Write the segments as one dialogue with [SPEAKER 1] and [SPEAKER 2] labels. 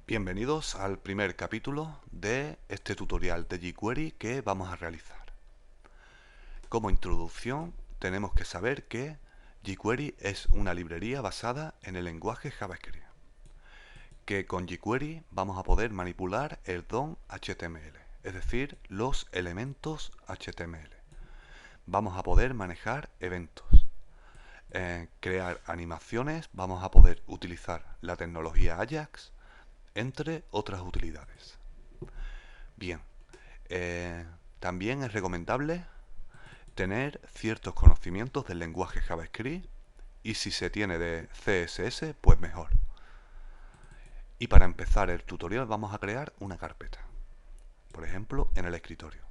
[SPEAKER 1] Bienvenidos al primer capítulo de este tutorial de jQuery que vamos a realizar. Como introducción, tenemos que saber que jQuery es una librería basada en el lenguaje JavaScript, que con jQuery vamos a poder manipular el DOM HTML, es decir, los elementos HTML. Vamos a poder manejar eventos, crear animaciones, vamos a poder utilizar la tecnología Ajax, entre otras utilidades. Bien, también es recomendable tener ciertos conocimientos del lenguaje JavaScript y si se tiene de CSS, pues mejor. Y para empezar el tutorial vamos a crear una carpeta, por ejemplo, en el escritorio.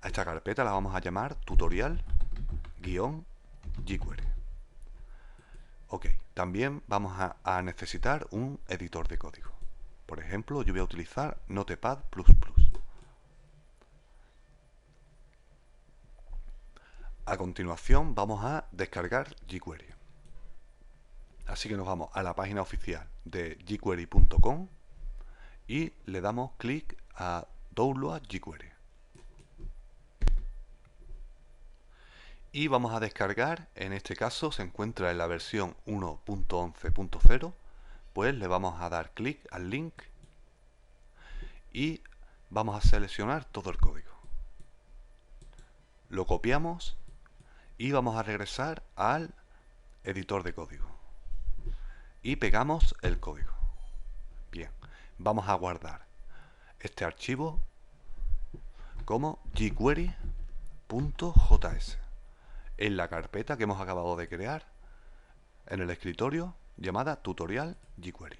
[SPEAKER 1] A esta carpeta la vamos a llamar tutorial-jQuery. Ok, también vamos a necesitar un editor de código. Por ejemplo, yo voy a utilizar Notepad++. A continuación vamos a descargar jQuery. Así que nos vamos a la página oficial de jQuery.com y le damos clic a Download jQuery. Y vamos a descargar, en este caso se encuentra en la versión 1.11.0, pues le vamos a dar clic al link y vamos a seleccionar todo el código. Lo copiamos y vamos a regresar al editor de código y pegamos el código. Bien, vamos a guardar este archivo como jQuery.js en la carpeta que hemos acabado de crear en el escritorio llamada tutorial jQuery.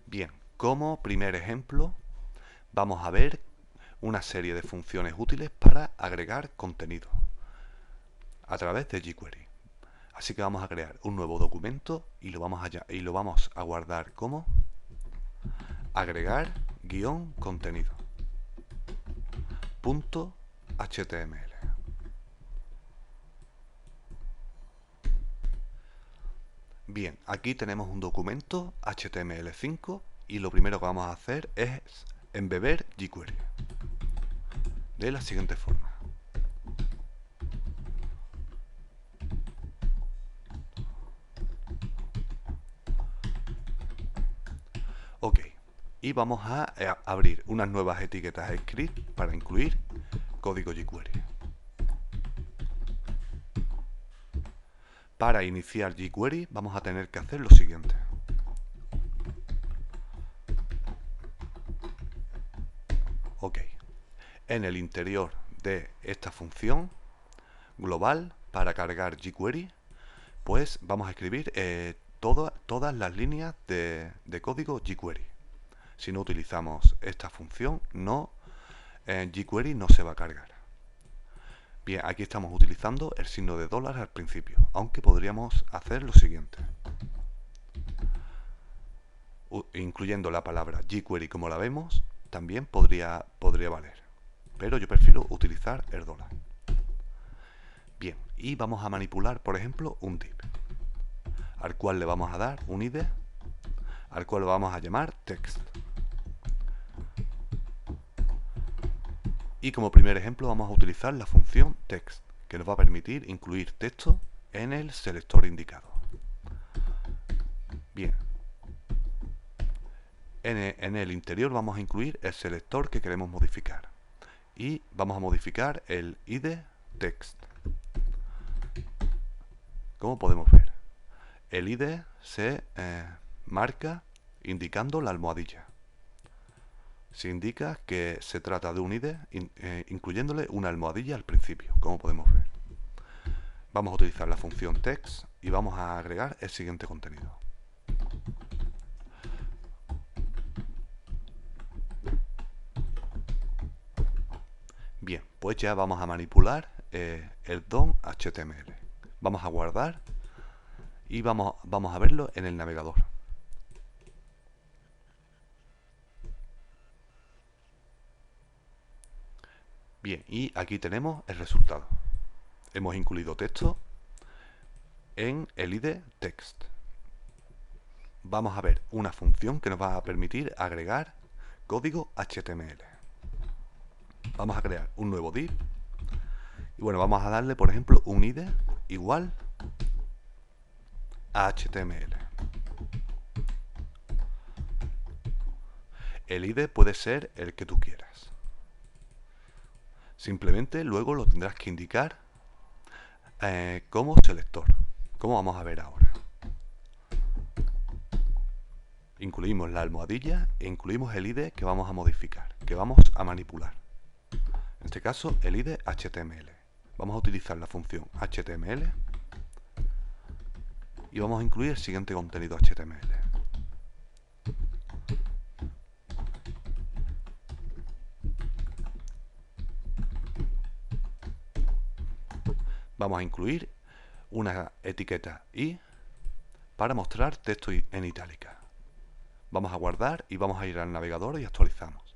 [SPEAKER 1] Bien, como primer ejemplo vamos a ver una serie de funciones útiles para agregar contenido a través de jQuery. Así que vamos a crear un nuevo documento y lo vamos a guardar como agregar-contenido .html. Bien, aquí tenemos un documento HTML5 y lo primero que vamos a hacer es embeber jQuery de la siguiente forma. Ok, y vamos a abrir unas nuevas etiquetas script para incluir código jQuery. Para iniciar jQuery vamos a tener que hacer lo siguiente. Ok, en el interior de esta función global para cargar jQuery, pues vamos a escribir todas las líneas de código jQuery. Si no utilizamos esta función, jQuery no se va a cargar. Bien, aquí estamos utilizando el signo de dólar al principio, aunque podríamos hacer lo siguiente. Incluyendo la palabra jQuery como la vemos, también podría valer. Pero yo prefiero utilizar el dólar. Bien, y vamos a manipular, por ejemplo, un div, al cual le vamos a dar un ID, al cual lo vamos a llamar text. Y como primer ejemplo vamos a utilizar la función text, que nos va a permitir incluir texto en el selector indicado. Bien, en el interior vamos a incluir el selector que queremos modificar y vamos a modificar el ID text. Como podemos ver, el ID se marca indicando la almohadilla. Se indica que se trata de un ID incluyéndole una almohadilla al principio, como podemos ver. Vamos a utilizar la función text y vamos a agregar el siguiente contenido. Bien, pues ya vamos a manipular el DOM HTML. Vamos a guardar y vamos a verlo en el navegador. Bien, y aquí tenemos el resultado. Hemos incluido texto en el ID text. vamos a ver una función que nos va a permitir agregar código HTML. Vamos a crear un nuevo div y bueno, vamos a darle por ejemplo un id igual a HTML. El id puede ser el que tú quieras. Simplemente luego lo tendrás que indicar como selector, como vamos a ver ahora. Incluimos la almohadilla e incluimos el id que vamos a modificar, que vamos a manipular. En este caso, el id HTML. Vamos a utilizar la función HTML y vamos a incluir el siguiente contenido HTML. Vamos a incluir una etiqueta i para mostrar texto en itálica. Vamos a guardar y vamos a ir al navegador y actualizamos.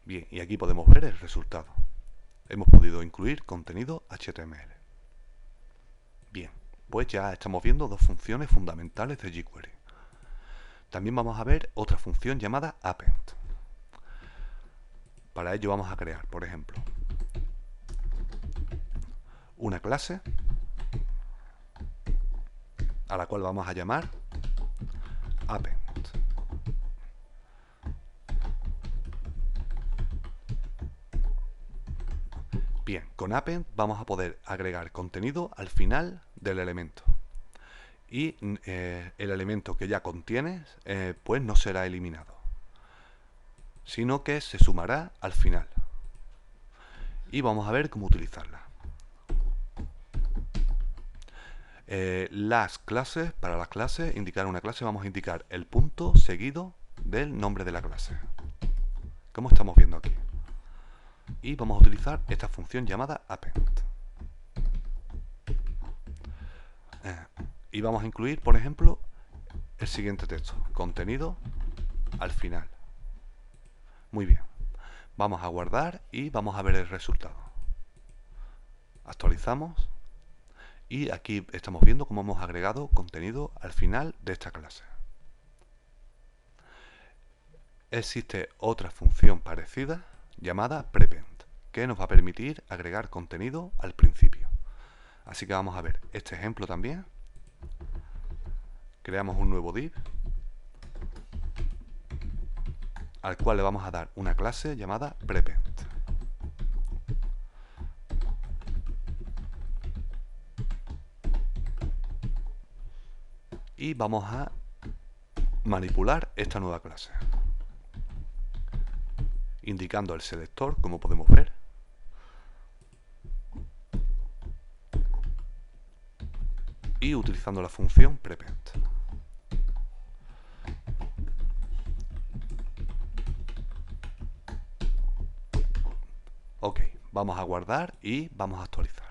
[SPEAKER 1] Bien, y aquí podemos ver el resultado. Hemos podido incluir contenido HTML. Bien, pues ya estamos viendo dos funciones fundamentales de jQuery. También vamos a ver otra función llamada append. Para ello vamos a crear, por ejemplo, una clase a la cual vamos a llamar append. Bien, con append vamos a poder agregar contenido al final del elemento. Y el elemento que ya contiene pues no será eliminado, sino que se sumará al final. Y vamos a ver cómo utilizarla. Las clases, para las clases, indicar una clase, vamos a indicar el punto seguido del nombre de la clase, como estamos viendo aquí. Y vamos a utilizar esta función llamada append. Y vamos a incluir, por ejemplo, el siguiente texto, contenido al final. Muy bien. Vamos a guardar y vamos a ver el resultado. Actualizamos y aquí estamos viendo cómo hemos agregado contenido al final de esta clase. Existe otra función parecida llamada prepend, que nos va a permitir agregar contenido al principio. Así que vamos a ver este ejemplo también. Creamos un nuevo div al cual le vamos a dar una clase llamada prepend. Y vamos a manipular esta nueva clase, indicando el selector, como podemos ver, y utilizando la función prepend. Ok, vamos a guardar y vamos a actualizar.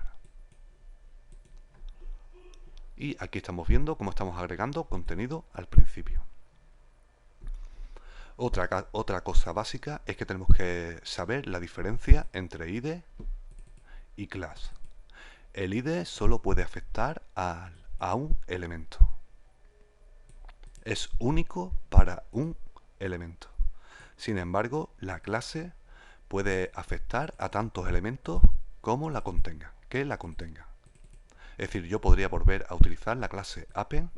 [SPEAKER 1] Y aquí estamos viendo cómo estamos agregando contenido al principio. Otra cosa básica es que tenemos que saber la diferencia entre id y class. El id solo puede afectar a un elemento. Es único para un elemento. Sin embargo, la clase puede afectar a tantos elementos como la contenga, que la contenga. Es decir, yo podría volver a utilizar la clase append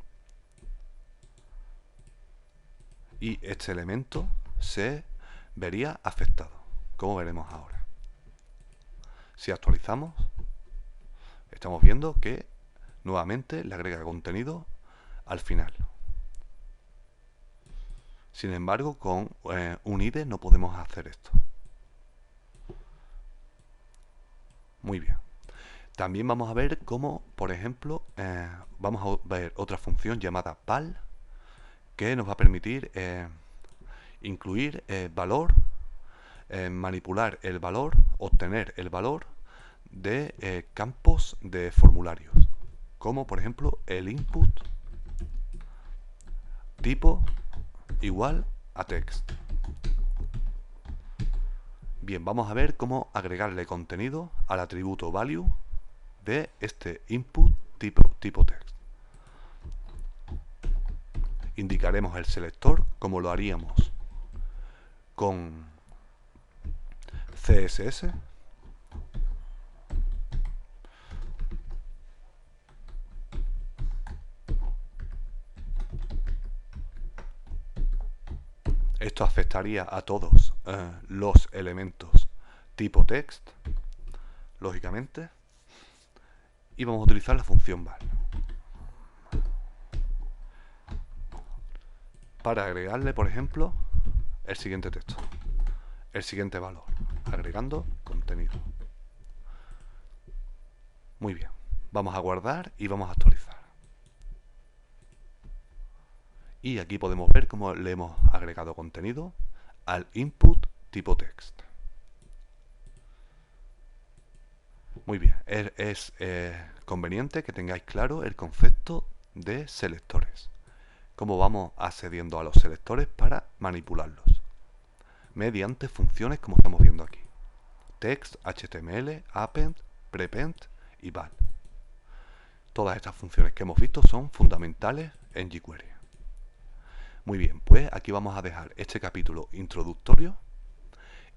[SPEAKER 1] y este elemento se vería afectado, como veremos ahora. Si actualizamos, estamos viendo que nuevamente le agrega contenido al final. Sin embargo, con un id no podemos hacer esto. Muy bien. También vamos a ver cómo, por ejemplo, vamos a ver otra función llamada val, que nos va a permitir incluir valor, manipular el valor, obtener el valor de campos de formularios, como por ejemplo el input tipo igual a text. Bien, vamos a ver cómo agregarle contenido al atributo value de este input tipo text. indicaremos el selector como lo haríamos con CSS. Esto afectaría a todos los elementos tipo text, lógicamente, y vamos a utilizar la función val para agregarle, por ejemplo, el siguiente texto, el siguiente valor, agregando contenido. Muy bien, vamos a guardar y vamos a actualizar. Y aquí podemos ver cómo le hemos agregado contenido al input tipo text. Muy bien, es conveniente que tengáis claro el concepto de selectores. Cómo vamos accediendo a los selectores para manipularlos. Mediante funciones como estamos viendo aquí. Text, HTML, append, prepend y val. Todas estas funciones que hemos visto son fundamentales en jQuery. Muy bien, pues aquí vamos a dejar este capítulo introductorio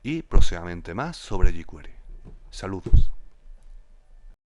[SPEAKER 1] y próximamente más sobre jQuery. Saludos.